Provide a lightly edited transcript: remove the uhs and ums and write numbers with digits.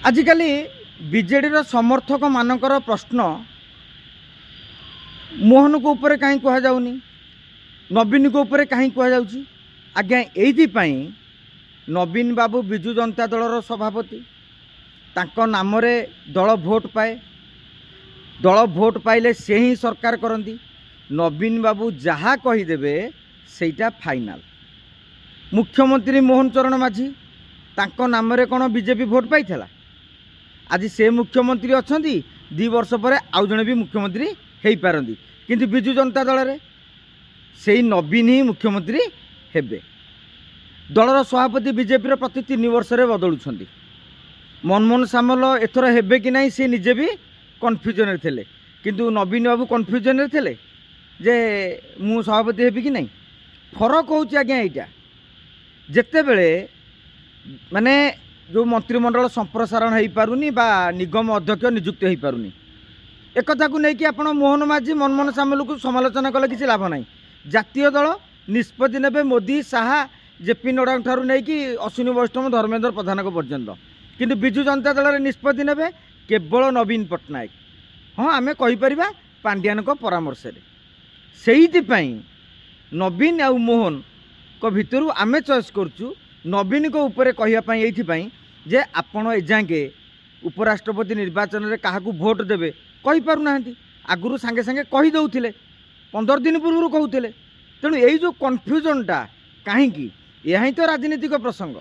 आजिकल BJD समर्थक मानकर प्रश्न मोहन को ऊपर कहीं कहुनी नवीन को ऊपर कहीं कहुच्छी। आज्ञा ये नवीन बाबू विजु जनता दलर सभापति तांको नाम रे दल भोट पाए, दल भोट पाइले से ही सरकार करती। नवीन बाबू जहाँ कहीदेवे सेटा फाइनाल। मुख्यमंत्री मोहन चरण माझी तांको नाम रे कौन बीजेपी भोट पाई आज से मुख्यमंत्री अच्छा 2 वर्ष पर आउ जड़े भी मुख्यमंत्री हो पारती, किंतु विजु जनता दल रे से नवीन ही मुख्यमंत्री हेबे। दलर सभापति बीजेपी प्रति 3 वर्ष बदलुंट। मनमोहन सामल एथर हेबे कि नहीं सी निजे भी कन्फ्यूजन थे, किंतु नवीन बाबू कन्फ्यूजन थे जे मु सभापति हेबी कि नहीं। फरक हो आज्ञा यहाँ जिते बड़े माने जो मंत्रिमंडल संप्रसारण हो पारुनी बा निगम अध्यक्ष नियुक्त हो पारुनी, एक कथा को लेकिन आप मोहन माझी मनमोहन सामल को समालोचना कले किसी लाभ ना। जातीय दल निष्पत्ति ने मोदी शाह जेपी नड्डा ठारू नहीं कि अश्विनी वैष्णव धर्मेंद्र प्रधान पर्यंत, किंतु विजु जनता दल निष्पत्ति ने केवल नवीन पट्टनायक। हाँ आमे कहीपर पांड्यान को परामर्श से नवीन आउ मोहन को भितर आमे चॉइस करचु नवीन को ऊपर कहवाई जे आपण एजांगे उपराष्ट्रपति निर्वाचन में क्या भोट देवे कही पारना। आगुरी सांगे सांगे कहीदे 15 दिन पूर्व कहते, तेणु यही जो कन्फ्यूजनटा कहीं यह तो राजनीतिक प्रसंग।